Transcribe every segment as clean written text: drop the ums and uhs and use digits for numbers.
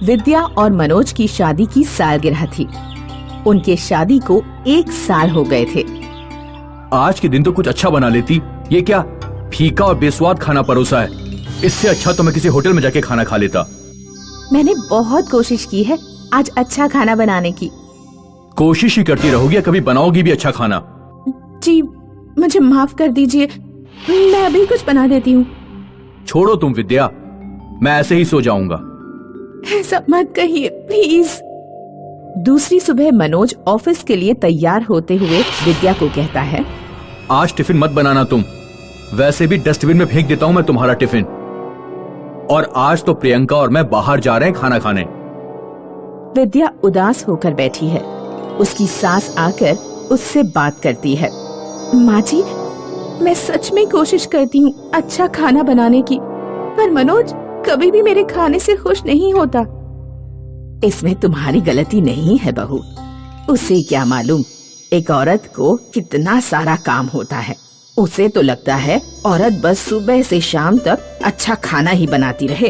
विद्या और मनोज की शादी की सालगिरह थी। उनके शादी को 1 साल हो गए थे। आज के दिन तो कुछ अच्छा बना लेती, ये क्या फीका और बेस्वाद खाना परोसा है। इससे अच्छा तो मैं किसी होटल में जाके खाना खा लेता। मैंने बहुत कोशिश की है आज अच्छा खाना बनाने की। कोशिश ही करती रहोगी या कभी बनाओगी भी अच्छा खाना? जी मुझे माफ कर दीजिए, मैं अभी कुछ बना देती हूँ। छोड़ो तुम विद्या, मैं ऐसे ही सो जाऊंगा। ऐसा मत कहिए प्लीज। दूसरी सुबह मनोज ऑफिस के लिए तैयार होते हुए विद्या को कहता है, आज टिफिन मत बनाना तुम, वैसे भी डस्टबिन में फेंक देता हूं मैं तुम्हारा टिफिन। और आज तो प्रियंका और मैं बाहर जा रहे हैं खाना खाने। विद्या उदास होकर बैठी है। उसकी सास आकर उससे बात करती है। माँ जी, मैं सच में कोशिश करती हूँ अच्छा खाना बनाने की, पर मनोज कभी भी मेरे खाने से खुश नहीं होता। इसमें तुम्हारी गलती नहीं है बहू, उसे क्या मालूम एक औरत को कितना सारा काम होता है। उसे तो लगता है औरत बस सुबह से शाम तक अच्छा खाना ही बनाती रहे।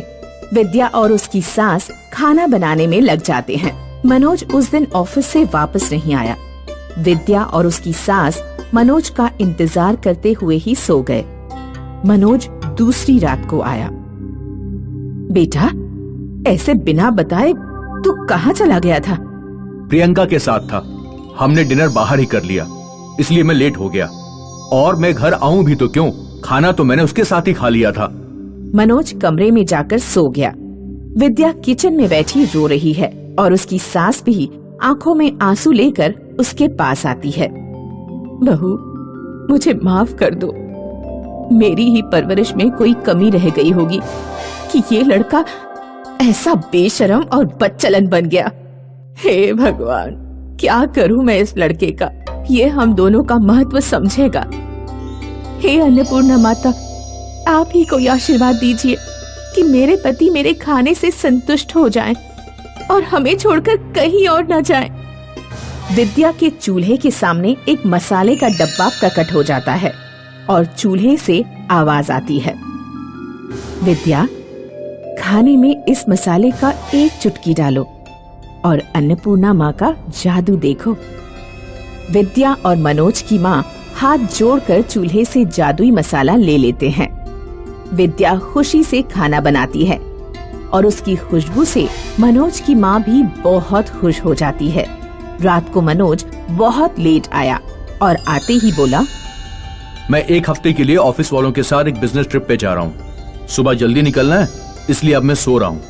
विद्या और उसकी सास खाना बनाने में लग जाते हैं। मनोज उस दिन ऑफिस से वापस नहीं आया। विद्या और उसकी सास मनोज का इंतजार करते हुए ही सो गए। मनोज दूसरी रात को आया। बेटा, ऐसे बिना बताए तू कहाँ चला गया था? प्रियंका के साथ था, हमने डिनर बाहर ही कर लिया, इसलिए मैं लेट हो गया। और मैं घर आऊं भी तो क्यों, खाना तो मैंने उसके साथ ही खा लिया था। मनोज कमरे में जाकर सो गया। विद्या किचन में बैठी रो रही है और उसकी सास भी आंखों में आंसू लेकर उसके पास आती है। बहू, मुझे माफ कर दो, मेरी ही परवरिश में कोई कमी रह गई होगी कि ये लड़का ऐसा बेशरम और बदचलन बन गया। हे भगवान, क्या करूं मैं इस लड़के का, ये हम दोनों का महत्व समझेगा। हे अन्नपूर्णा माता, आप ही कोई आशीर्वाद दीजिए कि मेरे पति मेरे खाने से संतुष्ट हो जाएं और हमें छोड़कर कहीं और न जाएं। विद्या के चूल्हे के सामने एक मसाले का डब्बा प्रकट हो जाता है और चूल्हे से आवाज आती है, विद्या, खाने में इस मसाले का एक चुटकी डालो और अन्नपूर्णा माँ का जादू देखो। विद्या और मनोज की माँ हाथ जोड़कर चूल्हे से जादुई मसाला ले लेते हैं। विद्या खुशी से खाना बनाती है और उसकी खुशबू से मनोज की माँ भी बहुत खुश हो जाती है। रात को मनोज बहुत लेट आया और आते ही बोला, मैं 1 हफ्ते के लिए ऑफिस वालों के साथ एक बिजनेस ट्रिप पे जा रहा हूँ। सुबह जल्दी निकलना है, इसलिए अब मैं सो रहा हूँ।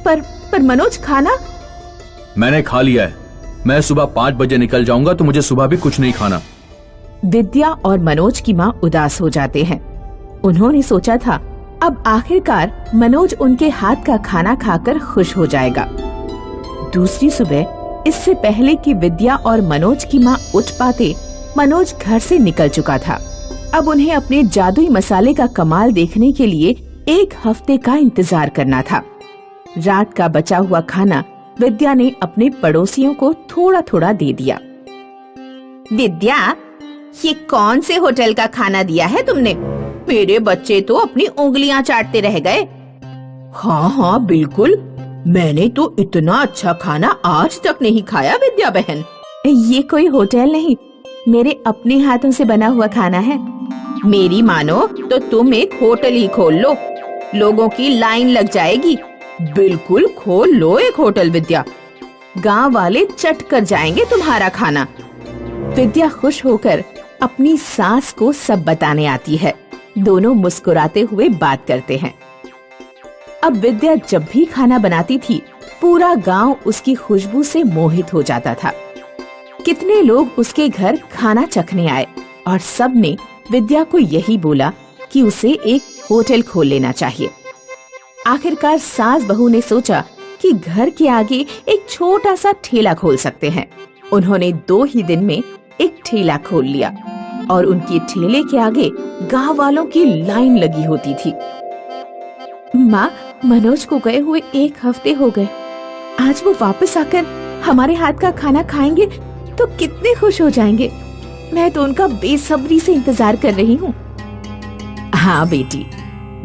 पर मनोज, खाना? मैंने खा लिया है, मैं सुबह 5 बजे निकल जाऊंगा, तो मुझे सुबह भी कुछ नहीं खाना। विद्या और मनोज की माँ उदास हो जाते हैं। उन्होंने सोचा था अब आखिरकार मनोज उनके हाथ का खाना खाकर खुश हो जाएगा। दूसरी सुबह, इससे पहले कि विद्या और मनोज की माँ उठ पाते, मनोज घर से निकल चुका था। अब उन्हें अपने जादुई मसाले का कमाल देखने के लिए 1 हफ्ते का इंतजार करना था। रात का बचा हुआ खाना विद्या ने अपने पड़ोसियों को थोड़ा थोड़ा दे दिया। विद्या, ये कौन से होटल का खाना दिया है तुमने? मेरे बच्चे तो अपनी उंगलियां चाटते रह गए। हाँ बिल्कुल, मैंने तो इतना अच्छा खाना आज तक नहीं खाया विद्या बहन। ये कोई होटल नहीं, मेरे अपने हाथों से बना हुआ खाना है। मेरी मानो तो तुम एक होटल ही खोल लो, लोगों की लाइन लग जाएगी। बिल्कुल खोल लो एक होटल विद्या, गांव वाले चट कर जाएंगे तुम्हारा खाना। विद्या खुश होकर अपनी सास को सब बताने आती है। दोनों मुस्कुराते हुए बात करते हैं। अब विद्या जब भी खाना बनाती थी, पूरा गांव उसकी खुशबू से मोहित हो जाता था। कितने लोग उसके घर खाना चखने आए और सब ने विद्या को यही बोला कि उसे एक होटल खोल लेना चाहिए। आखिरकार सास बहू ने सोचा कि घर के आगे एक छोटा सा ठेला खोल सकते हैं। उन्होंने 2 ही दिन में एक ठेला खोल लिया और उनके ठेले के आगे गांव वालों की लाइन लगी होती थी। माँ, मनोज को गए हुए 1 हफ्ते हो गए। आज वो वापस आकर हमारे हाथ का खाना खाएंगे तो कितने खुश हो जाएंगे। मैं तो उनका बेसब्री से इंतजार कर रही हूँ। हाँ बेटी,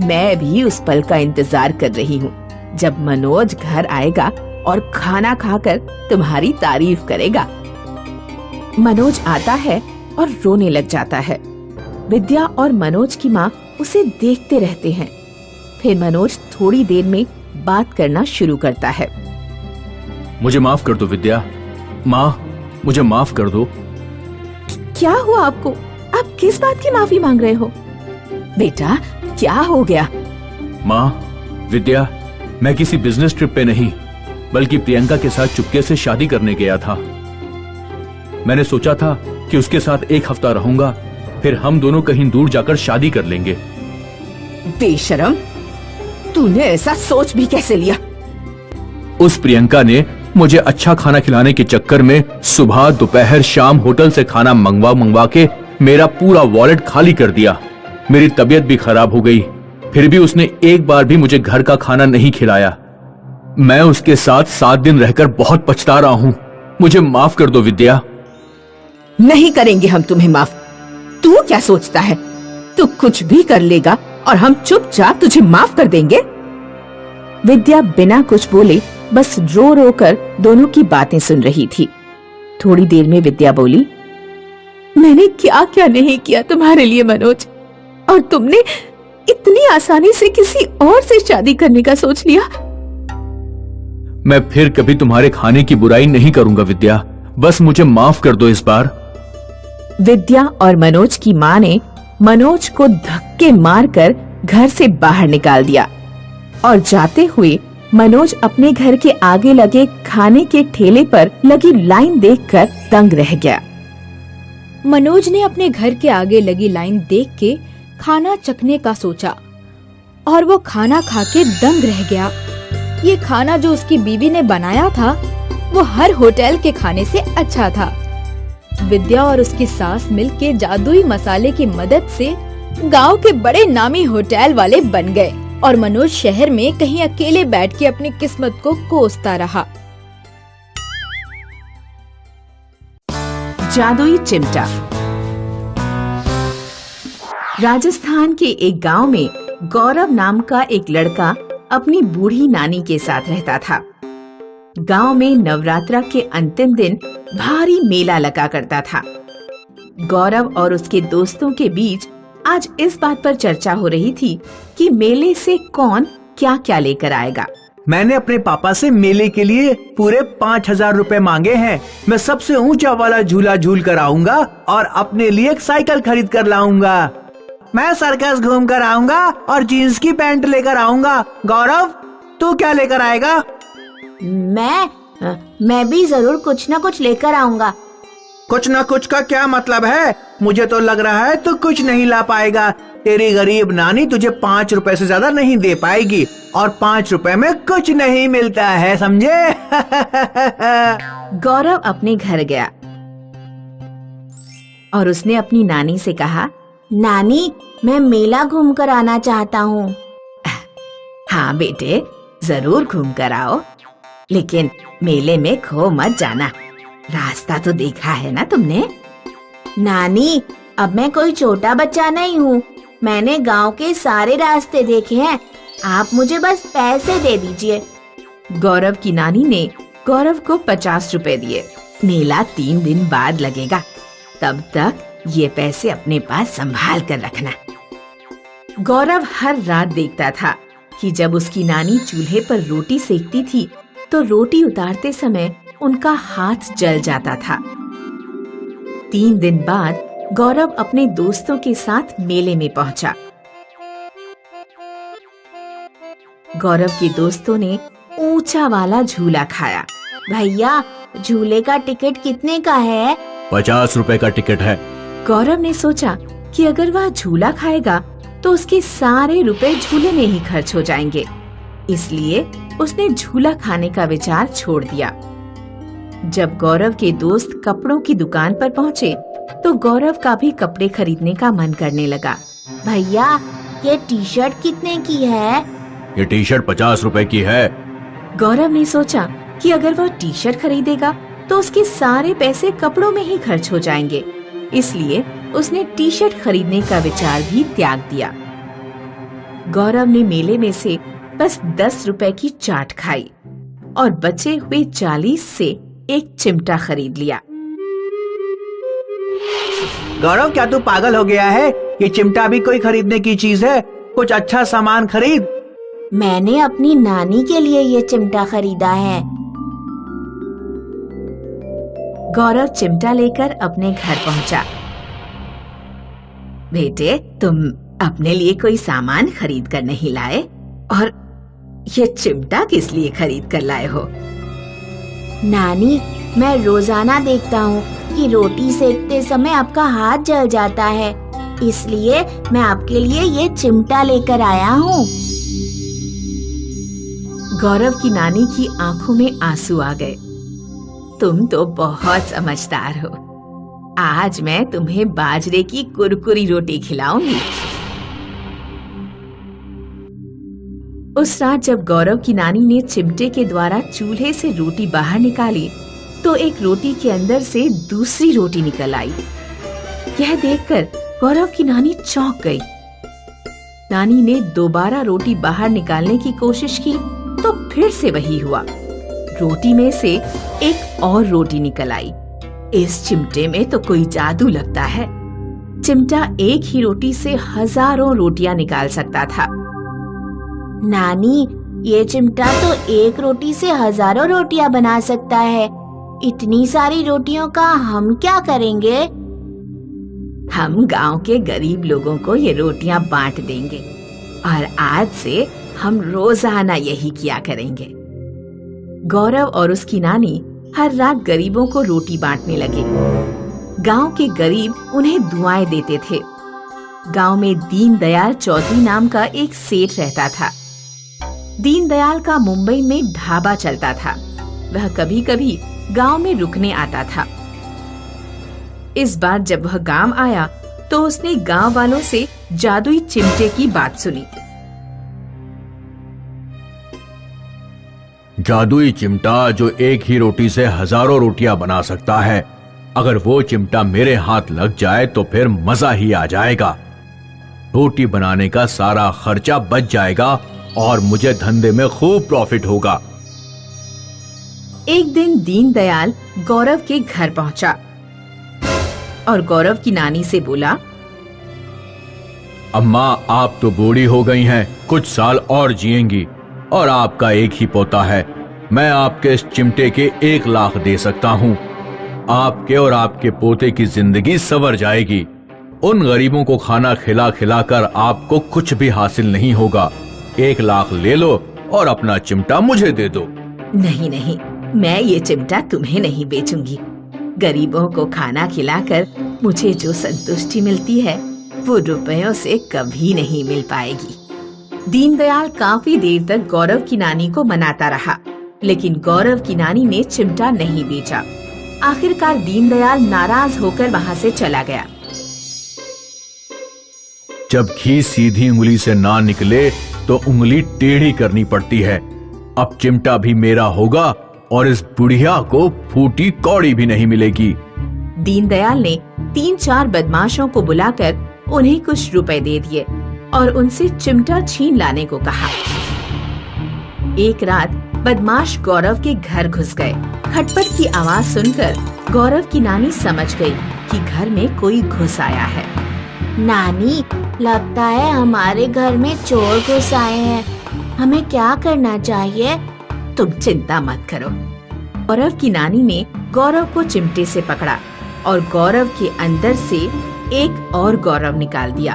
मैं भी उस पल का इंतजार कर रही हूँ जब मनोज घर आएगा और खाना खाकर तुम्हारी तारीफ करेगा। मनोज आता है और रोने लग जाता है। विद्या और मनोज की माँ उसे देखते रहते हैं। फिर मनोज थोड़ी देर में बात करना शुरू करता है। मुझे माफ कर दो विद्या, माँ मुझे माफ कर दो। क्या हुआ आपको? आप किस बात की माफी मांग रहे हो? बेटा क्या हो गया? माँ विद्या, मैं किसी बिजनेस ट्रिप पे नहीं बल्कि प्रियंका के साथ चुपके से शादी करने गया था। मैंने सोचा था कि उसके साथ एक हफ्ता रहूंगा, फिर हम दोनों कहीं दूर जाकर शादी कर लेंगे। बेशरम, तूने ऐसा सोच भी कैसे लिया? उस प्रियंका ने मुझे अच्छा खाना खिलाने के चक्कर में सुबह दोपहर शाम होटल से खाना मंगवा के मेरा पूरा वॉलेट खाली कर दिया। मेरी तबीयत भी खराब हो गई, फिर भी उसने एक बार भी मुझे घर का खाना नहीं खिलाया। मैं उसके साथ 7 दिन रहकर बहुत पछता रहा हूँ। मुझे माफ कर दो विद्या। नहीं करेंगे हम तुम्हें माफ। तू क्या सोचता है? तू कुछ भी कर लेगा और हम चुपचाप तुझे माफ कर देंगे? विद्या बिना कुछ बोले बस रो रो कर दोनों की बातें सुन रही थी। थोड़ी देर में विद्या बोली, मैंने क्या क्या नहीं किया तुम्हारे लिए मनोज, और तुमने इतनी आसानी से किसी और से शादी करने का सोच लिया। मैं फिर कभी तुम्हारे खाने की बुराई नहीं करूंगा विद्या, बस मुझे माफ कर दो इस बार। विद्या और मनोज की माँ ने मनोज को धक्के मारकर घर से बाहर निकाल दिया और जाते हुए मनोज अपने घर के आगे लगे खाने के ठेले पर लगी लाइन देखकर दंग रह गया। मनोज ने अपने घर के आगे लगी लाइन देख के खाना चखने का सोचा और वो खाना खा के दंग रह गया। ये खाना जो उसकी बीवी ने बनाया था वो हर होटल के खाने से अच्छा था। विद्या और उसकी सास मिलके जादुई मसाले की मदद से गांव के बड़े नामी होटल वाले बन गए और मनोज शहर में कहीं अकेले बैठ के अपनी किस्मत को कोसता रहा। जादुई चिमटा। राजस्थान के एक गांव में गौरव नाम का एक लड़का अपनी बूढ़ी नानी के साथ रहता था। गांव में नवरात्रा के अंतिम दिन भारी मेला लगा करता था। गौरव और उसके दोस्तों के बीच आज इस बात पर चर्चा हो रही थी कि मेले से कौन क्या क्या लेकर आएगा। मैंने अपने पापा से मेले के लिए पूरे 5,000 रुपए मांगे हैं। मैं सबसे ऊंचा वाला झूला झूल कर आऊंगा और अपने लिए एक साइकिल खरीद कर लाऊंगा। मैं सर्कस घूम कर आऊंगा और जीन्स की पैंट लेकर आऊंगा। गौरव, तू क्या लेकर आएगा? मैं भी जरूर कुछ न कुछ लेकर आऊंगा। कुछ न कुछ का क्या मतलब है? मुझे तो लग रहा है तू कुछ नहीं ला पाएगा। तेरी गरीब नानी तुझे 5 रुपए से ज्यादा नहीं दे पाएगी और 5 रुपए में कुछ नहीं मिलता है, समझे? गौरव अपने घर गया और उसने अपनी नानी से कहा, नानी, मैं मेला घूम कर आना चाहता हूँ। हाँ बेटे, जरूर घूम कर आओ, लेकिन मेले में खो मत जाना। रास्ता तो देखा है ना तुमने? नानी, अब मैं कोई छोटा बच्चा नहीं हूँ। मैंने गांव के सारे रास्ते देखे हैं। आप मुझे बस पैसे दे दीजिए। गौरव की नानी ने गौरव को 50 रुपए दिए। मेला 3 दिन बाद लगेगा, तब तक ये पैसे अपने पास संभाल कर रखना। गौरव हर रात देखता था कि जब उसकी नानी चूल्हे पर रोटी सेकती थी तो रोटी उतारते समय उनका हाथ जल जाता था। 3 दिन बाद गौरव अपने दोस्तों के साथ मेले में पहुंचा। गौरव के दोस्तों ने ऊंचा वाला झूला खाया। भैया, झूले का टिकट कितने का है? 50 रुपए का टिकट है। गौरव ने सोचा कि अगर वह झूला खाएगा तो उसके सारे रुपए झूले में ही खर्च हो जाएंगे, इसलिए उसने झूला खाने का विचार छोड़ दिया। जब गौरव के दोस्त कपड़ों की दुकान पर पहुँचे तो गौरव का भी कपड़े खरीदने का मन करने लगा। भैया, ये टी-शर्ट कितने की है? ये टी-शर्ट 50 रुपए की है। गौरव ने सोचा कि अगर वह टी-शर्ट खरीदेगा तो उसके सारे पैसे कपड़ों में ही खर्च हो जाएंगे, इसलिए उसने टी-शर्ट खरीदने का विचार भी त्याग दिया। गौरव ने मेले में से बस 10 रुपए की चाट खाई। और बचे हुए 40 से एक चिमटा खरीद लिया। गौरव, क्या तू पागल हो गया है? ये चिमटा भी कोई खरीदने की चीज है? कुछ अच्छा सामान खरीद। मैंने अपनी नानी के लिए ये चिमटा खरीदा है। गौरव चिमटा लेकर अपने घर पहुंचा। बेटे, तुम अपने लिए कोई सामान खरीद कर नहीं लाए, और ये चिमटा किस लिए खरीद कर लाए हो? नानी, मैं रोजाना देखता हूँ कि रोटी सेकते समय आपका हाथ जल जाता है, इसलिए मैं आपके लिए ये चिमटा लेकर आया हूँ। गौरव की नानी की आंखों में आंसू आ गए। तुम तो बहुत समझदार हो। आज मैं तुम्हें बाजरे की कुरकुरी रोटी खिलाऊंगी। उस रात जब गौरव की नानी ने चिमटे के द्वारा चूल्हे से रोटी बाहर निकाली, तो एक रोटी के अंदर से दूसरी रोटी निकल आई। यह देखकर गौरव की नानी चौंक गई। नानी ने दोबारा रोटी बाहर निकालने की कोशिश की तो फिर से वही हुआ। रोटी में से एक और रोटी निकल आई। इस चिमटे में तो कोई जादू लगता है। चिमटा एक ही रोटी से हजारों रोटियां निकाल सकता था। नानी, ये चिमटा तो एक रोटी से हजारों रोटियां बना सकता है। इतनी सारी रोटियों का हम क्या करेंगे? हम गांव के गरीब लोगों को ये रोटियां बांट देंगे, और आज से हम रोजाना यही किया करेंगे। गौरव और उसकी नानी हर रात गरीबों को रोटी बांटने लगे। गांव के गरीब उन्हें दुआएं देते थे। गांव में दीनदयाल चौधरी नाम का एक सेठ रहता था। दीनदयाल का मुंबई में ढाबा चलता था। वह कभी कभी गांव में रुकने आता था। इस बार जब वह गांव आया तो उसने गांव वालों से जादुई चिमटे की बात सुनी। जादुई चिमटा जो एक ही रोटी से हजारों रोटियां बना सकता है, अगर वो चिमटा मेरे हाथ लग जाए तो फिर मजा ही आ जाएगा। रोटी बनाने का सारा खर्चा बच जाएगा और मुझे धंधे में खूब प्रॉफिट होगा। एक दिन दीनदयाल गौरव के घर पहुंचा और गौरव की नानी से बोला, अम्मा, आप तो बूढ़ी हो गई हैं, कुछ साल और जिएंगी, और आपका एक ही पोता है। मैं आपके इस चिमटे के 1 लाख दे सकता हूँ। आपके और आपके पोते की जिंदगी संवर जाएगी। उन गरीबों को खाना खिला खिला कर आपको कुछ भी हासिल नहीं होगा। 1 लाख ले लो और अपना चिमटा मुझे दे दो। नहीं नहीं, मैं ये चिमटा तुम्हें नहीं बेचूंगी। गरीबों को खाना खिलाकर मुझे जो संतुष्टि मिलती है वो रुपयों से कभी नहीं मिल पाएगी। दीनदयाल काफी देर तक गौरव की नानी को मनाता रहा, लेकिन गौरव की नानी ने चिमटा नहीं बेचा। आखिरकार दीनदयाल नाराज होकर वहाँ से चला गया। जब घी सीधी उंगली से ना निकले तो उंगली टेढ़ी करनी पड़ती है। अब चिमटा भी मेरा होगा और इस बुढ़िया को फूटी कौड़ी भी नहीं मिलेगी। दीनदयाल ने 3-4 बदमाशों को बुलाकर उन्हें कुछ रुपए दे दिए और उनसे चिमटा छीन लाने को कहा। एक रात बदमाश गौरव के घर घुस गए। खटपट की आवाज सुनकर गौरव की नानी समझ गई कि घर में कोई घुस आया है। नानी, लगता है हमारे घर में चोर घुस आए हैं। हमें क्या करना चाहिए? तुम चिंता मत करो। गौरव की नानी ने गौरव को चिमटे से पकड़ा और गौरव के अंदर से एक और गौरव निकाल दिया।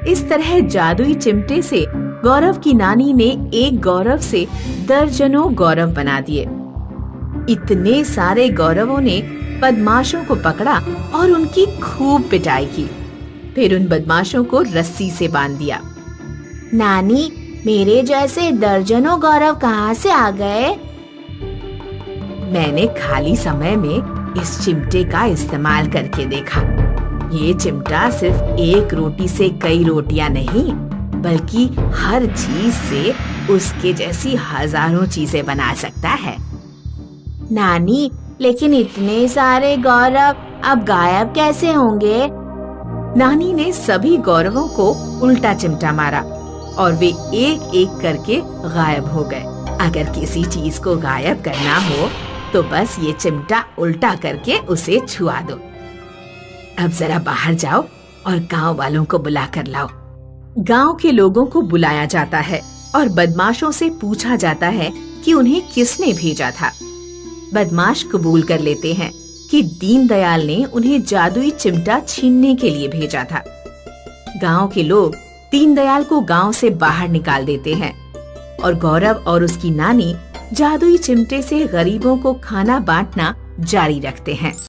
इस तरह जादुई चिमटे से गौरव की नानी ने एक गौरव से दर्जनों गौरव बना दिए। इतने सारे गौरवों ने बदमाशों को पकड़ा और उनकी खूब पिटाई की। फिर उन बदमाशों को रस्सी से बांध दिया। नानी, मेरे जैसे दर्जनों गौरव कहाँ से आ गए? मैंने खाली समय में इस चिमटे का इस्तेमाल करके देखा। ये चिमटा सिर्फ एक रोटी से कई रोटियां नहीं, बल्कि हर चीज से उसके जैसी हजारों चीजें बना सकता है। नानी, लेकिन इतने सारे गौरव अब गायब कैसे होंगे? नानी ने सभी गौरवों को उल्टा चिमटा मारा और वे एक एक करके गायब हो गए। अगर किसी चीज को गायब करना हो तो बस ये चिमटा उल्टा करके उसे छुआ दो। अब जरा बाहर जाओ और गांव वालों को बुला कर लाओ। गांव के लोगों को बुलाया जाता है और बदमाशों से पूछा जाता है कि उन्हें किसने भेजा था। बदमाश कबूल कर लेते हैं कि दीनदयाल ने उन्हें जादुई चिमटा छीनने के लिए भेजा था। गांव के लोग दीनदयाल को गांव से बाहर निकाल देते हैं और गौरव और उसकी नानी जादुई चिमटे से गरीबों को खाना बांटना जारी रखते हैं।